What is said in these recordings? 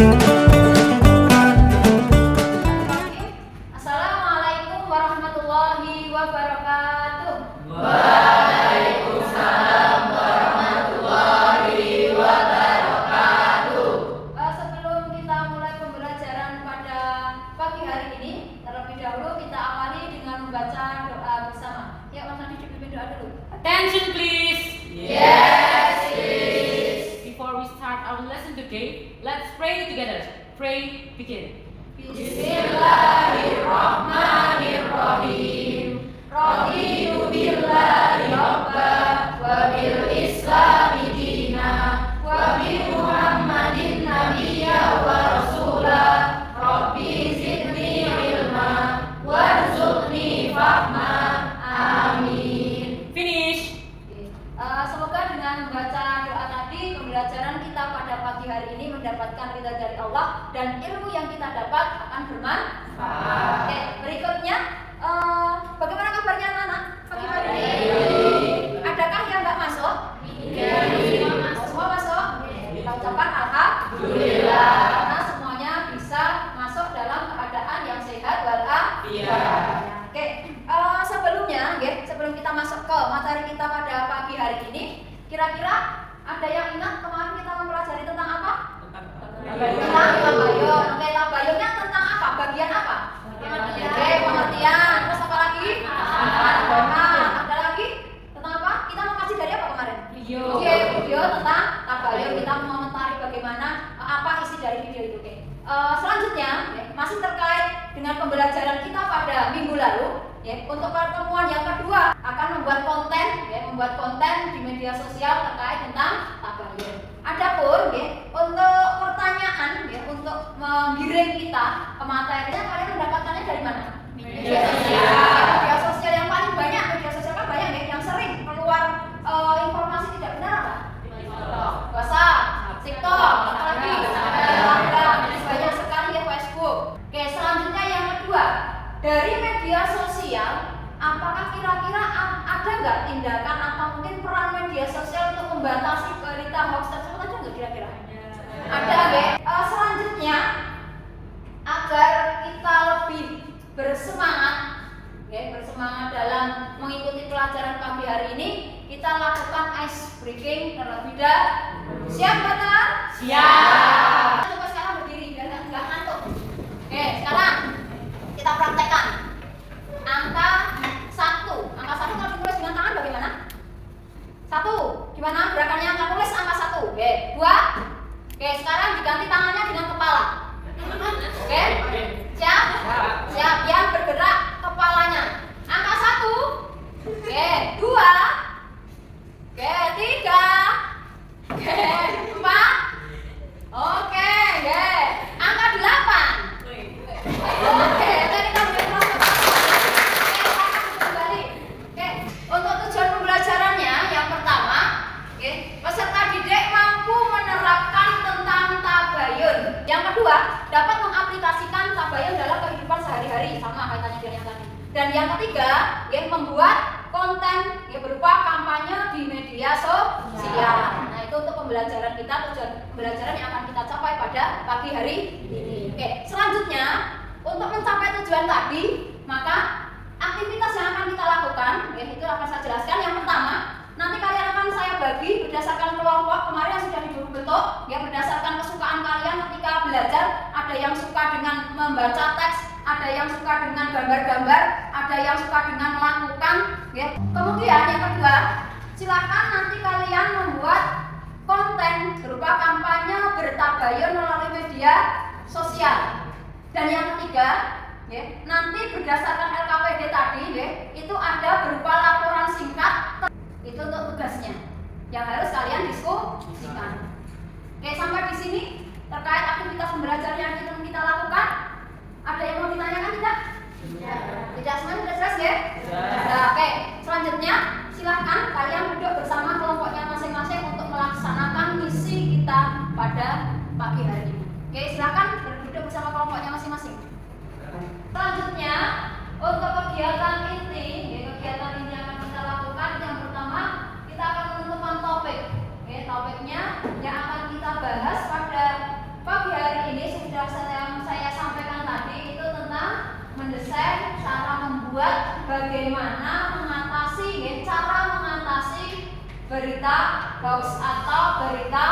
Assalamualaikum warahmatullahi wabarakatuh. Waalaikumsalam warahmatullahi wabarakatuh. Sebelum kita mulai pembelajaran pada pagi hari ini, terlebih dahulu kita awali dengan membaca doa bersama. Ya, Mas Andi dipimpin doa dulu. Attention please. Yes, please. Before we start our lesson today, let's pray together. Pray, begin. Bismillahirrahmanirrahim. Raditu billahi rabba wa bil islami dina wa bi Muhammadin nabiyya wa rasula. Rabbi zidni ilma warzuqni fahma. Amin. Finish. Semoga dengan membaca doa tadi, pembelajaran kita pada pagi hari ini mendapatkan ridha dari Allah dan ilmu yang kita dapat akan bermanfaat. Oke, berikutnya, bagaimana kabarnya anak-anak pagi hari ini? Adakah yang nggak masuk? Semua masuk? Kita ucapkan alhamdulillah karena semuanya bisa masuk dalam keadaan yang sehat walafiat. Oke, sebelum kita masuk ke materi kita pada pagi hari ini, kira-kira ada yang ingat kemarin kita mempelajari tentang apa? Tentang tabayun. Oke, tabayunnya tentang apa? Bagian apa? Oke, pengertian. Terus apa lagi? Ada lagi? Tentang apa? Kita mau kasih dari apa kemarin? Video tentang tabayun. Kita mau mengomentari bagaimana apa isi dari video itu. Oke. Selanjutnya, masih terkait dengan pembelajaran kita pada minggu lalu. Untuk pertemuan yang kedua akan membuat konten di media sosial terkait tentang tabayun. Adapun untuk pertanyaan untuk menggiring kita ke materinya, kalian mendapatkannya dari mana? Media sosial yang paling banyak, media sosial kan banyak yang sering keluar informasi tidak benar apa? WhatsApp, TikTok, apalagi Instagram, banyak sekali Facebook. Oke, selanjutnya yang kedua, dari media sosial, apakah kira-kira ada nggak tindakan atau mungkin peran media sosial untuk membatasi berita hoax tersebut, ada nggak kira-kira? Ada, selanjutnya, agar kita lebih bersemangat dalam mengikuti pelajaran pagi hari ini, kita lakukan ice breaking terlebih dahulu. Siap, benar? Siap. Coba sekarang berdiri biar nggak ngantuk. Oke, sekarang kita praktekkan angka 1. Angka 1 kalau ditulis dengan tangan bagaimana? 1. Gimana gerakannya? Angka tulis angka 1. Oke, 2. Oke, sekarang diganti tangannya dengan kepala. Oke? Siap? Siap. Yang bergerak kepalanya. Angka 1. Oke, 2. Oke, 3. Oke, 4. Oke, angka 8. Oke, tadi kita udah kembali. Oke, untuk tujuan pembelajarannya yang pertama, peserta didik mampu menerapkan tentang tabayun. Yang kedua, dapat mengaplikasikan tabayun dalam kehidupan sehari-hari, sama kaitannya dengan yang tadi. Dan yang ketiga, membuat konten berupa kampanye di media sosial. Nah, itu untuk pembelajaran kita, tujuan pembelajaran yang akan kita capai pada pagi hari ini. Oke, selanjutnya, untuk mencapai tujuan tadi, maka aktivitas yang akan kita lakukan, itu akan saya jelaskan. Yang pertama, nanti kalian akan saya bagi berdasarkan kelompok kemarin yang sudah dibentuk, berdasarkan kesukaan kalian ketika belajar. Ada yang suka dengan membaca teks, ada yang suka dengan gambar-gambar, ada yang suka dengan melakukan. Kemudian yang kedua, silakan nanti kalian membuat konten berupa kampanye bertabayun melalui media sosial. Dan yang ketiga, nanti berdasarkan LKPD tadi, itu ada berupa laporan singkat. Itu untuk tugasnya yang harus kalian diskusikan. Oke, sampai di sini terkait aktivitas pembelajaran yang kita lakukan. Ada yang mau ditanyakan tidak? Tidak, semuanya sudah jelas ya? Nah, oke, selanjutnya silahkan kalian duduk bersama kelompoknya masing-masing untuk melaksanakan misi kita pada pagi hari ini. Oke, silahkan duduk bersama kelompoknya masing-masing. Selanjutnya, untuk kegiatan inti yang akan kita lakukan, yang pertama kita akan menentukan topik. Topiknya yang akan kita bahas pada pagi hari ini berita hoax atau berita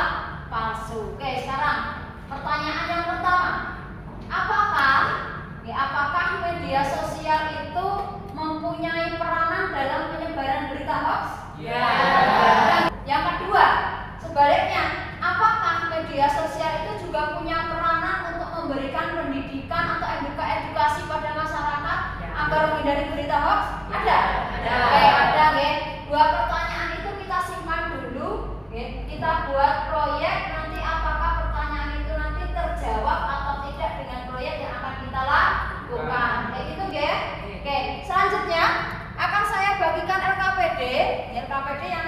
palsu. Oke, sekarang pertanyaan yang pertama, apakah media sosial itu mempunyai peranan dalam penyebaran berita hoax? Ya. Yang kedua, sebaliknya, apakah media sosial itu juga punya peranan untuk memberikan pendidikan atau edukasi pada masyarakat agar menghindari berita hoax? Ada. Oke, ada, nggih. Dua pertanyaan itu kita simpan dulu, nggih. Kita buat proyek, nanti apakah pertanyaan itu nanti terjawab atau tidak dengan proyek yang akan kita lakukan. Kayak gitu, nggih. Oke, selanjutnya akan saya bagikan LKPD yang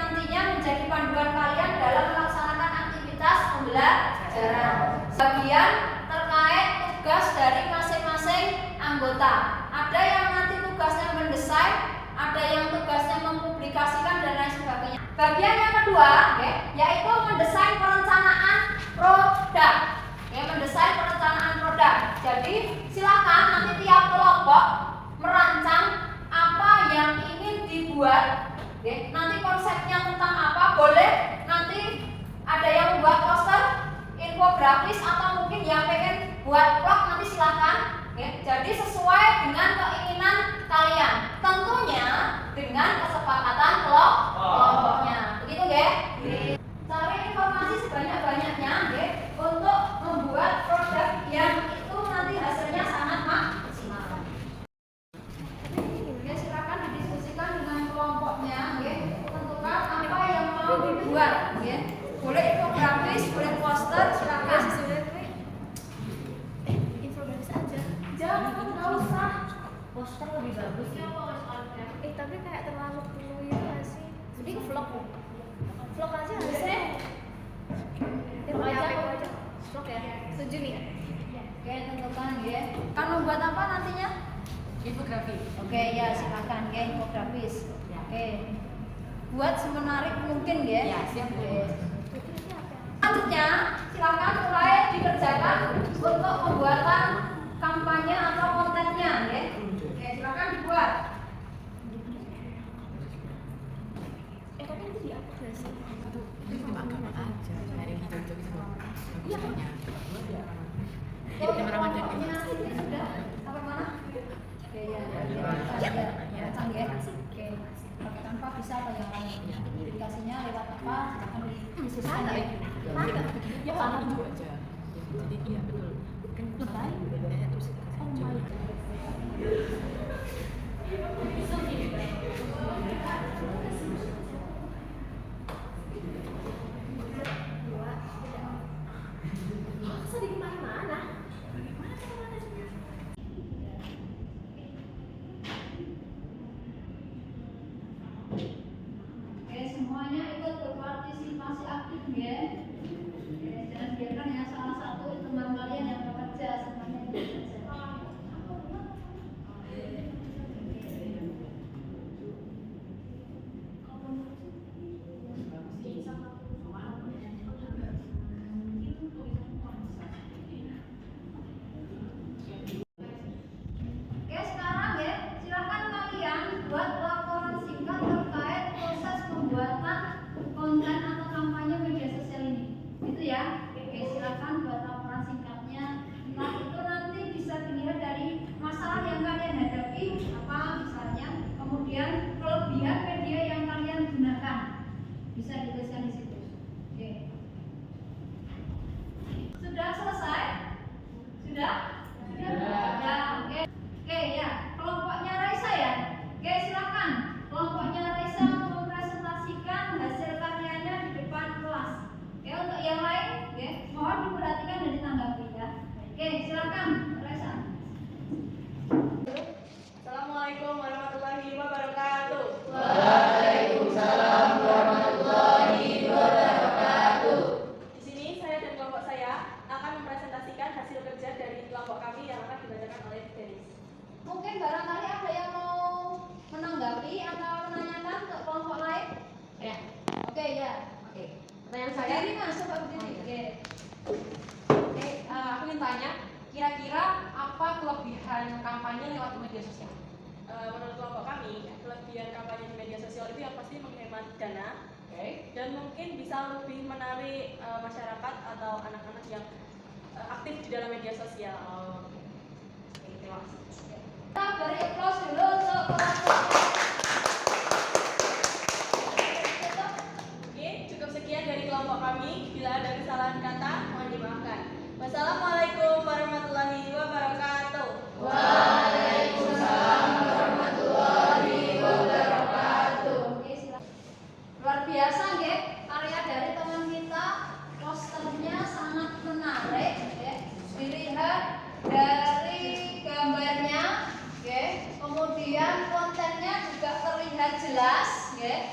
nantinya menjadi panduan kalian dalam melaksanakan aktivitas pembelajaran. Bagian terkait tugas dari masing-masing anggota. Ada yang nanti tugasnya mendesain, ada yang tugasnya mempublikasikan dan lain sebagainya. Bagian yang kedua, yaitu mendesain perencanaan produk. Mendesain perencanaan produk. Jadi silakan nanti tiap kelompok merancang apa yang ingin dibuat. Nanti konsepnya tentang apa, boleh nanti ada yang membuat poster, infografis, atau mungkin yang pengen buat vlog, nanti silakan. Jadi sesuai dengan keinginan kalian, tentunya dengan kesepakatan kelompoknya. Begitu, nggih? Cari informasi sebanyak-banyaknya, untuk membuat produk yang itu nanti hasilnya sangat maksimal. Silakan didiskusikan dengan kelompoknya, tentukan apa yang mau dibuat. Boleh infografis, boleh poster, silakan. Infografis aja. Jangan, nggak usah. Poster lebih bagus ya. Tapi kayak terlalu penuh itu nggak sih? Mending vlog aja harusnya. Vlog aja. Vlog ya. Setuju nih. Oke, tentukan, kan membuat apa nantinya? Infografi. Oke, ya silakan, infografis. Oke, buat semenarik mungkin, Ya, siap. Selanjutnya, silakan mulai dikerjakan untuk pembuatan kampanye atau kontennya, Oke, silakan dibuat. Tapi itu diupload nggak sih? Itu cuma gambar aja, dari hijau-hijau gitu. Iya. Jadi kameraman dan Sudah, apa mana? Oke, ya. Canggih. Oke, pakai tanpa bisa atau yang lain. Aplikasinya lewat apa? Silakan disesuaikan. Ya pakai hijau aja. Jadi iya betul. Kan baik. Terus Oke, semuanya ikut berpartisipasi aktif, Jangan biarkan ya salah satu teman kalian yang bekerja, semuanya ikut bekerja. Oke, sekarang silakan kalian buat laporan singkat terkait proses pembuatan konten atau kampanye media sosial ini. Itu ya. Oke, silakan buat laporan singkatnya. Nah, itu nanti bisa dilihat dari masalah yang kalian hadapi, apa misalnya, kemudian kelebihan media yang kalian gunakan. Bisa dituliskan di situ. Oke. Sudah selesai? Sudah? Ya, oke. Oke, ya. Kelompoknya Raisa ya. Oke, silakan. Kelompoknya Raisa mempresentasikan hasil karyanya di depan kelas. Oke, untuk yang lain, mohon diperhatikan dan ditanggapi ya. Oke, silakan Raisa. Assalamualaikum warahmatullahi wabarakatuh. Waalaikumsalam warahmatullahi wabarakatuh. Di sini saya dan kelompok saya akan mempresentasikan hasil kerja dari kelompok kami yang akan dibacakan oleh Denis. Mungkin barangkali ada yang mau menanggapi atau menanyakan ke kelompok lain? ya. Oke, ya. Oke. Pertanyaan saya. Berdiri Mas, coba berdiri. Oke. Oke, aku ingin tanya, kira-kira apa kelebihan kampanye lewat media sosial? Menurut kelompok kami, kelebihan kampanye di media sosial itu yang pasti menghemat dana, dan mungkin bisa lebih menarik masyarakat atau anak-anak yang aktif di dalam media sosial. Terima kasih. Kita beri aplaus dulu untuk kelompok. Oke, cukup sekian dari kelompok kami. Bila ada kesalahan kata, mohon dimaafkan. Wassalamualaikum warahmatullahi wabarakatuh. Waalaikumsalam warahmatullahi wabarakatuh. Oke, silakan. Luar biasa nggih, karya dari teman kita, posternya sangat menarik ya. Dilihat dari gambarnya ya. Kemudian kontennya juga terlihat jelas ya.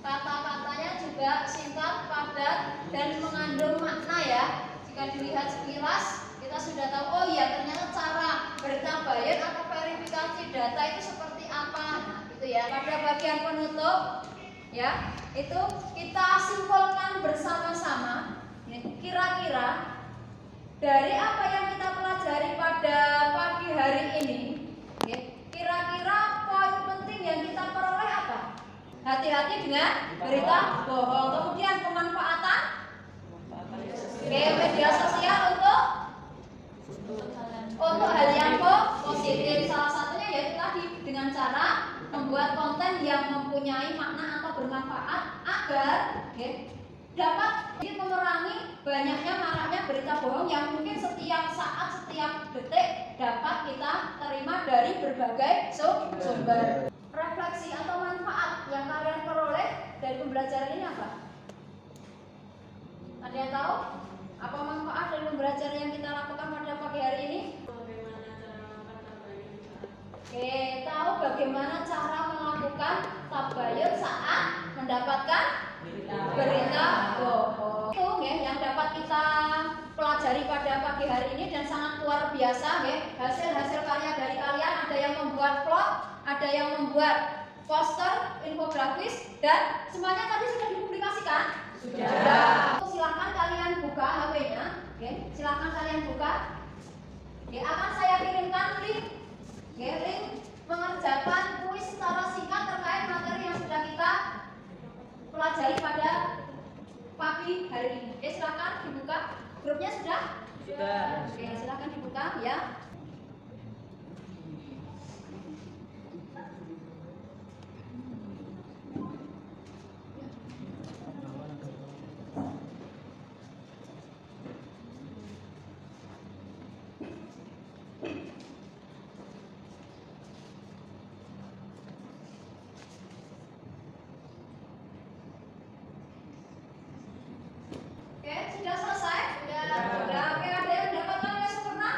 Kata-katanya juga singkat, padat dan mengandung makna ya. Jika dilihat sekilas, kita sudah tahu, oh iya ternyata cara bertabayun atau verifikasi data itu seperti apa. Nah, gitu ya. Pada bagian penutup, ya, itu kita simpulkan bersama-sama. Kira-kira dari apa yang kita pelajari pada pagi hari ini, kira-kira poin penting yang kita peroleh apa? Hati-hati dengan berita bohong. Kemudian pemanfaatan media sosial untuk hal yang positif. Salah satunya yaitu tadi dengan cara membuat konten yang mempunyai makna atau bermanfaat agar dapat memerangi banyaknya maraknya berita bohong yang mungkin setiap saat, setiap detik dapat kita terima dari berbagai sumber. Refleksi atau manfaat yang kalian peroleh dari pembelajaran ini apa? Ada yang tahu? Apa manfaat dari pembelajaran yang kita lakukan pada pagi hari ini? Oke, tahu bagaimana cara melakukan tabayun saat mendapatkan berita bohong. Itu ya, yang dapat kita pelajari pada pagi hari ini dan sangat luar biasa ya. Hasil-hasil karya dari kalian, ada yang membuat vlog, ada yang membuat poster, infografis, dan semuanya tadi sudah dipublikasikan? Sudah. Silakan kalian buka HP-nya, silakan kalian buka. Akan saya kirimkan link mengerjakan kuis secara singkat terkait materi yang sudah kita pelajari pada pagi hari ini. Silakan dibuka. Grupnya sudah? Sudah. Silakan dibuka ya. Sudah selesai? Sudah. Oke, ada yang mendapatkan nilai sempurna?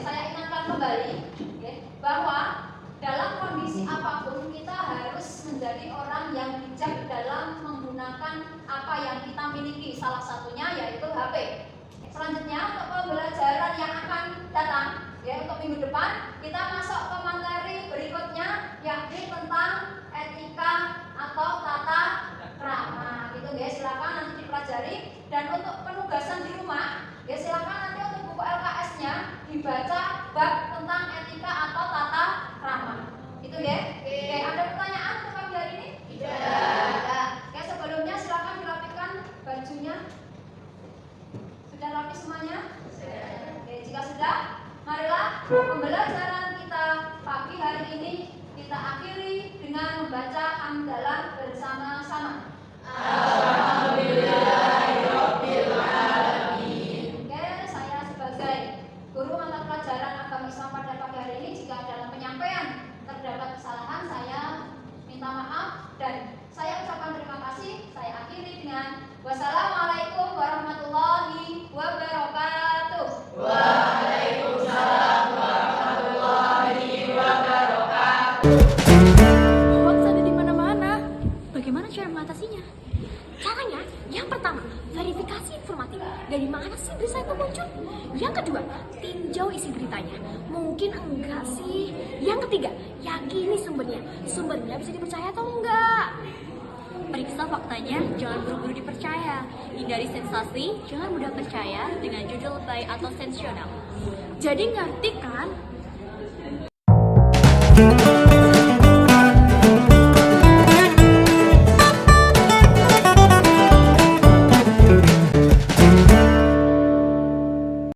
Saya ingatkan kembali bahwa dalam kondisi apapun kita harus menjadi orang yang bijak dalam menggunakan apa yang kita miliki. Salah satunya yaitu HP. Selanjutnya untuk pembelajaran yang akan datang untuk minggu depan, kita masuk ke materi berikutnya yakni tentang etika atau tata krama. Gitu guys, silakan nanti dipelajari. Dan untuk penugasan di rumah, silakan nanti untuk buku LKS-nya dibaca bab tentang etika atau tata krama. Itu ya. Oke, ada pertanyaan untuk pagi hari ini? Tidak. Oke, sebelumnya silakan dirapikan bajunya. Sudah rapi semuanya? Sudah. Oke, jika sudah, marilah pembelajaran kita pagi hari ini kita akhiri dengan membaca hamdalah bersama-sama. Oke, saya sebagai guru mata pelajaran agama Islam pada pagi hari ini, jika dalam penyampaian terdapat kesalahan, saya minta maaf dan saya ucapkan terima kasih. Saya akhiri dengan wassalamualaikum warahmatullahi wabarakatuh. Waalaikumsalam warahmatullahi wabarakatuh. Hoax ada di mana-mana. Bagaimana cara mengatasinya? Caranya, yang pertama, verifikasi informatif. Dari mana sih berita itu muncul? Yang kedua, tinjau isi beritanya. Mungkin enggak sih. Yang ketiga, yakini sumbernya. Sumbernya bisa dipercaya atau enggak? Periksa faktanya, jangan buru-buru dipercaya. Hindari sensasi, jangan mudah percaya dengan judul lebay atau sensasional. Jadi ngerti kan?